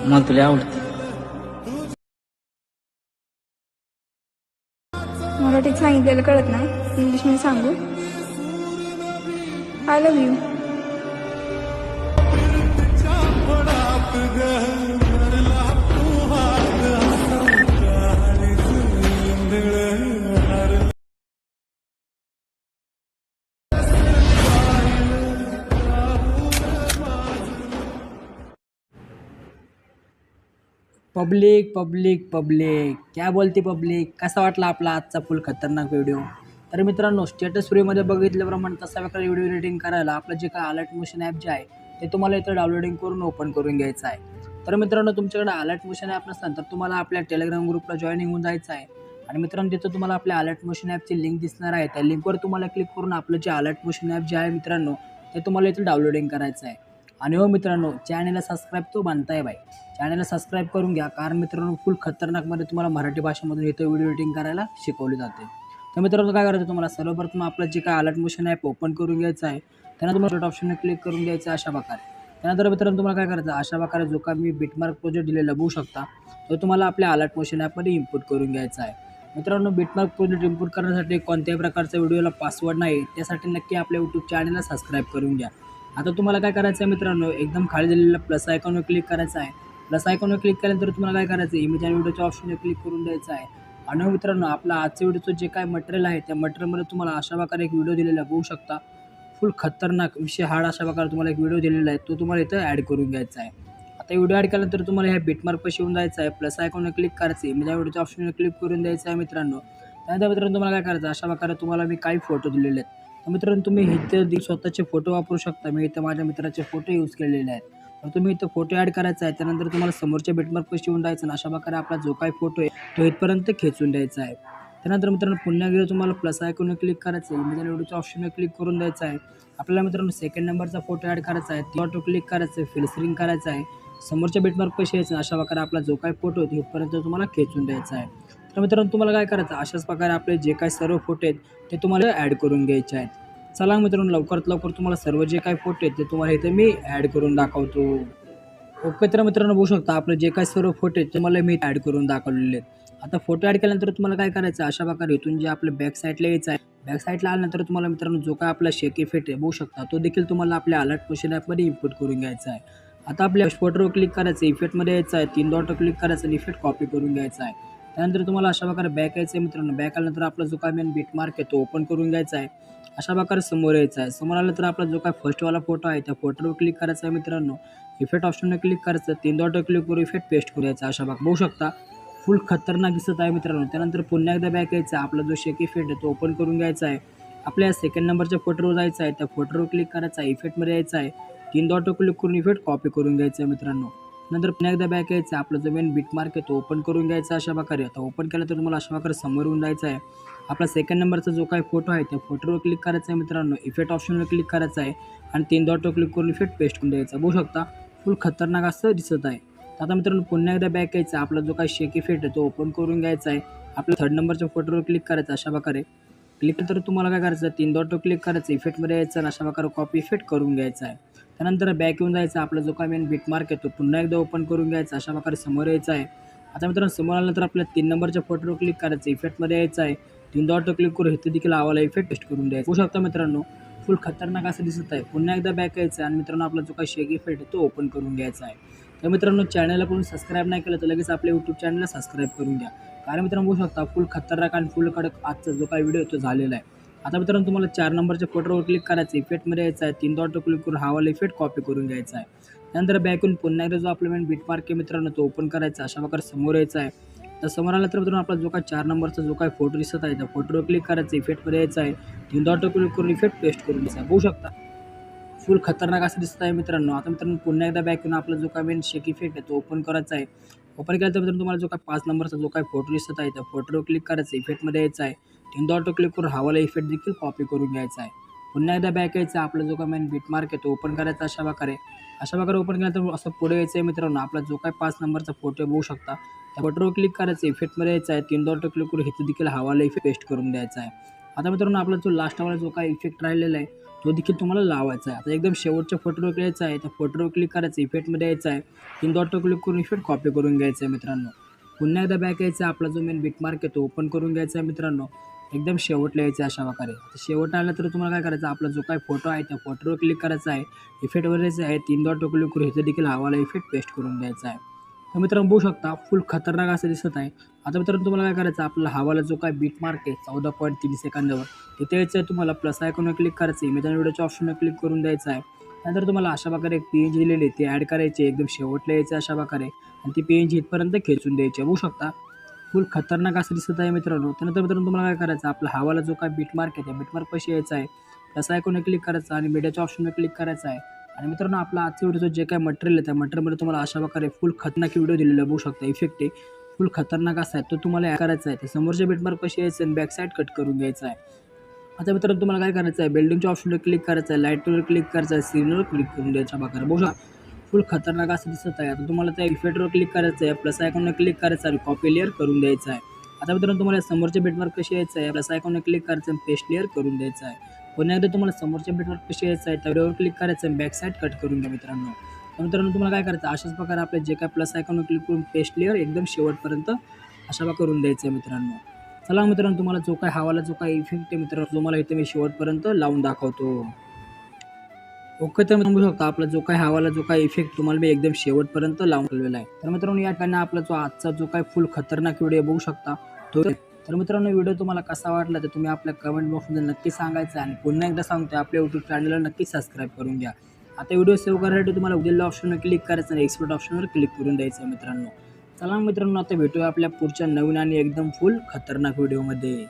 मला तुला आवडते. मराठीत सांगितलेलं कळत नाही, इंग्लिशमध्ये सांगू. I love you. Public public public क्या बोलते पब्लिक. कसा वाटला आपला आजचा फुल खतरनाक व्हिडिओ. तर मित्रांनो, स्टेटस व्हिडिओमध्ये बघितल्याप्रमाणे तसा प्रकारे व्हिडिओ एडिटिंग करायला आपलं जे काय अलर्ट मोशन ॲप जे आहे ते तुम्हाला इथं डाउनलोडिंग करून ओपन करून घ्यायचं आहे. तर मित्रांनो, तुमच्याकडे अलर्ट मोशन ॲप नसेल तर तुम्हाला आपल्या टेलिग्राम ग्रुपला जॉईनिंग होऊन जायचं आहे. आणि मित्रांनो, तिथं तुम्हाला आपल्या अलर्ट मोशन ॲपची लिंक दिसणार आहे. त्या लिंकवर तुम्हाला क्लिक करून आपलं जे अलर्ट मोशन ॲप जे आहे मित्रांनो ते तुम्हाला इथं डाउनलोडिंग करायचं आहे. आणि हो मित्रांनो, चॅनलला सबस्क्राईब तो बनताय बाई. चॅनलला सबस्क्राईब करून घ्या, कारण मित्रांनो फुल खतरनाकमध्ये तुम्हाला मराठी भाषेमधून इथं व्हिडिओ एडिटिंग करायला शिकवले जाते. तर मित्रांनो, काय करायचं तुम्हाला सर्वप्रथम आपलं जे काय अलर्ट मोशन ॲप ओपन करून घ्यायचं आहे. त्यानंतर तुम्हाला शॉर्ट ऑप्शनने क्लिक करून घ्यायचं अशा प्रकारे. त्यानंतर मित्रांनो तुम्हाला काय करायचं अशा प्रकारे जो का मी बिटमार्क प्रोजेक्ट दिलेला बघू शकता तो तुम्हाला आपल्या अलर्ट मोशन ॲपमध्ये इम्पोर्ट करून घ्यायचा आहे. मित्रांनो, बिटमार्क प्रोजेक्ट इम्पोर्ट करण्यासाठी कोणत्याही प्रकारचा व्हिडिओला पासवर्ड नाही, त्यासाठी नक्की आपल्या यूट्यूब चॅनलला सबस्क्राईब करून घ्या. आता तुम्हाला काय करायचं आहे मित्रांनो, एकदम खाली दिलेल्या प्लस आयकॉनवर क्लिक करायचं आहे. प्लस आयकॉनवर क्लिक केल्यानंतर तुम्हाला काय करायचं आहे, इमेज आणि व्हिडिओच्या ऑप्शनवर क्लिक करून द्यायचं आहे. आणि मित्रांनो, आपला आजच्या व्हिडिओचं जे काय मटेरियल आहे त्या मटेरियलमध्ये तुम्हाला अशा प्रकारे एक व्हिडिओ दिलेला बघू शकता. फुल खतरनाक विषय हार्ड अशा प्रकारे तुम्हाला एक व्हिडिओ दिलेला आहे, तो तुम्हाला इथं ॲड करून घ्यायचा आहे. आता व्हिडिओ ॲड केल्यानंतर तुम्हाला ह्या बिटमार्कपाशी येऊन जायचं आहे. प्लस आयकॉनवर क्लिक करायचं, इमेज आणि व्हिडिओच्या ऑप्शनवर क्लिक करून द्यायचं आहे मित्रांनो. त्यानंतर मित्रांनो तुम्हाला काय करायचं अशा प्रकारे तुम्हाला मी काही फोटो दिलेले आहेत. तर मित्रांनो, तुम्ही इथे स्वतःचे फोटो वापरू शकता. मी इथं माझ्या मित्राचे फोटो यूज केलेले आहेत. तर तुम्ही इथं फोटो ॲड करायचा आहे. त्यानंतर तुम्हाला समोरच्या बिटमार्कपाशी येऊन जायचं आणि अशा प्रकारे आपला जो काही फोटो आहे तो इथपर्यंत खेचून द्यायचा आहे. त्यानंतर मित्रांनो पुन्हा एकदा तुम्हाला प्लस आयकॉनवर क्लिक करायचं आहे, इमेज आणि व्हिडिओच्या ऑप्शनवर क्लिक करून द्यायचं आहे. आपल्याला मित्रांनो सेकंड नंबरचा फोटो ॲड करायचा आहे, तो क्लिक करायचं आहे, फिल्टरिंग करायचं आहे, समोरच्या बिटमार्कपाशी यायचं. अशा प्रकारे आपला जो काही फोटो आहे इथपर्यंत तुम्हाला खेचून द्यायचा आहे. तर मित्रांनो, तुम्हाला काय करायचं अशाच प्रकारे आपले जे काही सर्व फोटो आहेत ते तुम्हाला ॲड करून घ्यायचे आहेत. चला मित्रांनो, लवकरात लवकर तुम्हाला सर्व जे काही फोटो आहेत ते तुम्हाला इथे मी ॲड करून दाखवतो. ओके, तर मित्रांनो बघू शकता आपले जे काही सर्व फोटो आहेत ते मला मी ॲड करून दाखवलेले आहेत. आता फोटो ॲड केल्यानंतर तुम्हाला काय करायचं अशा प्रकारे इथून जे आपल्या बॅक साईडला यायचं आहे. बॅक साईडला आल्यानंतर तुम्हाला मित्रांनो जो काय आपला शेक इफेक्ट आहे बघू शकता तो देखील तुम्हाला आपल्या अलर्ट मोशन ॲपमध्ये इम्पोर्ट करून घ्यायचा आहे. आता आपल्या फोटोवर क्लिक करायचं, इफेक्टमध्ये यायचं आहे, 3 डॉट क्लिक करायचं आणि इफेक्ट कॉपी करून घ्यायचा आहे. त्यानंतर तुम्हाला अशा प्रकारे बॅक यायचं आहे मित्रांनो. बॅक आल्यानंतर आपला जो काय मेन बिटमार्क आहे तो ओपन करून घ्यायचा आहे. अशा प्रकारे समोर यायचं आहे. समोर आलं तर आपला जो काय फर्स्टवाला फोटो आहे त्या फोटोवर क्लिक करायचा आहे मित्रांनो. इफेक्ट ऑप्शनवर क्लिक करायचं, 3 डॉट क्लिक करून इफेक्ट पेस्ट करायचा. अशा प्रकारे बघू शकता फुल खतरनाक दिसत आहे मित्रांनो. त्यानंतर पुन्हा एकदा बॅक यायचं, आपला जो शेक इफेक्ट आहे तो ओपन करून घ्यायचा आहे. आपल्या सेकंड नंबरच्या फोटोवर जायचं आहे, त्या फोटोवर क्लिक करायचं आहे, इफेक्टमध्ये यायचं आहे, 3 डॉट क्लिक करून इफेक्ट कॉपी करून घ्यायचं आहे मित्रांनो. नंतर पुन्हा एकदा बॅक यायचं, आपला जो मेन बिटमार्क आहे तो ओपन करून घ्यायचा अशा प्रकारे. आता ओपन केलं तर तुम्हाला अशा प्रकारे समोर येऊन जायचं आहे. आपला सेकंड नंबरचा जो काही फोटो आहे त्या फोटोवर क्लिक करायचा आहे मित्रांनो. इफेक्ट ऑप्शनवर क्लिक करायचं आहे आणि 3 डॉट क्लिक करून इफेक्ट पेस्ट करून द्यायचा. बघू शकता फुल खतरनाक असं दिसत आहे. आता मित्रांनो पुन्हा एकदा बॅक यायचं, आपला जो काही शेक इफेक्ट आहे तो ओपन करून घ्यायचा आहे. आपल्या थर्ड नंबरच्या फोटोवर क्लिक करायचं अशा प्रकारे. क्लिक तर तुम्हाला काय करायचं 3 डॉट क्लिक करायचं, इफेक्टमध्ये यायचं आणि अशा प्रकारे कॉपी इफेक्ट करून घ्यायचा आहे. त्यानंतर बॅक येऊन जायचं, आपला जो काही मेन बिटमार्क आहे तो पुन्हा एकदा ओपन करून घ्यायचा अशा प्रकारे समोर यायचं आहे. आता मित्रांनो समोर आल्यानंतर आपल्या 3 नंबरच्या फोटोवर क्लिक करायचं, इफेक्टमध्ये यायचं आहे, 3 डॉट क्लिक करून इथे देखील आवाला इफेक्ट पेस्ट करून द्यायचा. होऊ शकता मित्रांनो फुल खतरनाक असं दिसत आहे. पुन्हा एकदा बॅक यायचं आणि मित्रांनो आपला जो काही शेक इफेक्ट आहे तो ओपन करून घ्यायचा आहे. तर मित्रांनो, चॅनलला कोणी सबस्क्राईब नाही केलं तर लगेच आपल्या यूट्यूब चॅनलला सबस्क्राईब करून घ्या, कारण मित्रांनो बघू शकता फुल खतरनाक आणि फुल कडक आजचा जो काही व्हिडिओ तो झालेला आहे. आता मित्रांनो तुम्हाला 4 नंबरच्या फोटोवर क्लिक करायचं, इफेक्टमध्ये यायचं आहे, 3 डॉट क्लिक करून हावाला इफेक्ट कॉपी करून घ्यायचा आहे. त्यानंतर बॅक येऊन पुन्हा एकदा जो आपला मेन बिटमार्क आहे मित्रांनो तो ओपन करायचा अशा प्रकारे समोर यायचा आहे. तर समोर आला तर मित्रांनो आपला जो काही 4 नंबरचा जो काही फोटो दिसत आहे त्या फोटोवर क्लिक करायचं, इफेक्टमध्ये यायचं आहे, 3 डॉट क्लिक करून इफेक्ट पेस्ट करून द्यायचा. बघू शकता फुल खतरनाक असं दिसत आहे मित्रांनो. आता मित्रांनो पुन्हा एकदा बॅक येऊन आपला जो काही मेन शेक इफेक्ट आहे तो ओपन करायचा आहे. ओपन केल्यानंतर मित्रांनो तुम्हाला जो काही 5 नंबरचा जो काही फोटो दिसत आहे त्या फोटोवर क्लिक करायचं, इफेक्टमध्ये यायचं आहे, 3 डॉट क्लिक करून हावाला इफेक्ट देखील कॉपी करून घ्यायचा आहे. पुन्हा एकदा बॅक यायचं, आपला जो काही मेन बिटमार्क आहे तो ओपन करायचा अशा प्रकारे. अशा प्रकारे ओपन केल्यानंतर असं पुढे यायचं आहे मित्रांनो. आपला जो काही 5 नंबरचा फोटो बघू शकता त्या फोटोवर क्लिक करायचं, इफेक्टमध्ये यायचं आहे, 3 डॉट क्लिक करून इथे देखील हावाला इफेक्ट पेस्ट करून द्यायचा आहे. आता मित्रांनो आपला जो लास्टवाला जो काही इफेक्ट राहिलेला आहे तो देखील तुम्हाला लावायचा आहे. आता एकदम शेवटच्या फोटोवर यायचं आहे, त्या फोटोवर क्लिक करायचं, इफेक्टमध्ये यायचं आहे, 3 डॉटवर क्लिक करून इफेक्ट कॉपी करून घ्यायचं आहे मित्रांनो. पुन्हा एकदा बॅक यायचं आहे, आपला जो मेन बिटमार्क आहे तो ओपन करून घ्यायचा आहे मित्रांनो. एकदम शेवटला यायचं आहे अशा प्रकारे. शेवट आलं तर तुम्हाला काय करायचं, आपला जो काही फोटो आहे त्या फोटोवर क्लिक करायचा आहे, इफेक्टवर यायचं आहे, 3 डॉटवर क्लिक करून इथं देखील हवाला इफेक्ट पेस्ट करून द्यायचा आहे. तर मित्रांनो बघू शकता फुल खतरनाक असं दिसत आहे. आता मित्रांनो तुम्हाला काय करायचं, आपला हवाला जो काय बिटमार्क आहे 14.3 सेकंदावर तिथे यायचं आहे, तुम्हाला प्लस आयकॉनवर क्लिक करायचं आहे, मित्रांनो व्हिडिओच्या ऑप्शनवर क्लिक करून द्यायचं आहे. त्यानंतर तुम्हाला अशा प्रकारे एक PNG दिलेली आहे ती ॲड करायची, एकदम शेवटला यायचं अशा प्रकारे आणि ती PNG इथपर्यंत खेचून द्यायची. बघू शकता फुल खतरनाक असं दिसत आहे मित्रांनो. त्यानंतर मित्रांनो तुम्हाला काय करायचं, आपला हवाला जो काय बिटमार्क आहे त्या बिटमार्क पाशी यायचा आहे, प्लस आयकॉनवर क्लिक करायचं आणि मीडियाच्या ऑप्शनवर क्लिक करायचं आहे. आणि मित्रांनो आपला आजच्या व्हिडिओचं जे काही मटेरियल आहे त्या मटेरियलमध्ये तुम्हाला अशा प्रकारे फुल खतरनाक व्हिडिओ दिलेला बघू शकता. इफेक्ट आहे फुल खतरनाक असा आहे, तो तुम्हाला ॲड करायचा आहे. तर समोरच्या बिटमार्क पाशी यायचं आणि बॅक साईड कट करून घ्यायचं आहे. आता मित्रांनो तुम्हाला काय करायचं आहे, बिल्डिंगच्या ऑप्शनवर क्लिक करायचं आहे, लाईटवर क्लिक करायचं आहे, सीनवर क्लिक करून द्यायच्या प्रकारे बघू शकता फुल खतरनाक असं दिसत आहे. आता तुम्हाला त्या इफेक्टवर क्लिक करायचं आहे, प्लस आयकॉनवर क्लिक करायचं आहे आणि कॉपी लेअर करून द्यायचं आहे. आता मित्रांनो तुम्हाला समोरच्या बिटमार्क कशी यायचं आहे, प्लस आयकॉनवर क्लिक करायचं आणि पेस्ट लेअर करून द्यायचं आहे. पुन्हा एकदा तुम्हाला समोरच्या बिटमार्क कशी यायचं आहे त्यावर क्लिक करायचं आणि बॅक साईड कट करून द्या मित्रांनो. तर मित्रांनो तुम्हाला काय करायचं, अशाच प्रकारे आपले जे काय प्लस आयकॉनवर क्लिक करून पेस्ट लेअर एकदम शेवटपर्यंत अशा प्रकारे करून द्यायचं आहे मित्रांनो. चला मित्रांनो तुम्हाला जो काय हवाला जो काय इफेक्ट आहे मित्रांनो तुम्हाला इथे मी शेवटपर्यंत लावून दाखवतो. ओके तर बघू शकता आपला जो काय हवाला जो काय इफेक्ट तुम्हाला मी एकदम शेवटपर्यंत लावून ठेवलेला आहे. तर मित्रांनो या ठिकाणी आपला जो आजचा जो काय फुल खतरनाक व्हिडिओ बघू शकता तो. तर मित्रांनो व्हिडिओ तुम्हाला कसा वाटला तर तुम्ही आपल्या कमेंट बॉक्समध्ये नक्की सांगायचं आणि पुन्हा एकदा सांगतो आपल्या यूट्यूब चॅनलला नक्की सबस्क्राईब करून घ्या. आता व्हिडिओ सेव्ह करण्यासाठी तुम्हाला उद्याला ऑप्शनवर क्लिक करायचं आणि एक्सपोर्ट ऑप्शनवर क्लिक करून द्यायचं मित्रांनो. चला मित्रांनो आता भेटूया आपल्या पुढच्या नवीन आणि एकदम फुल खतरनाक व्हिडिओमध्ये.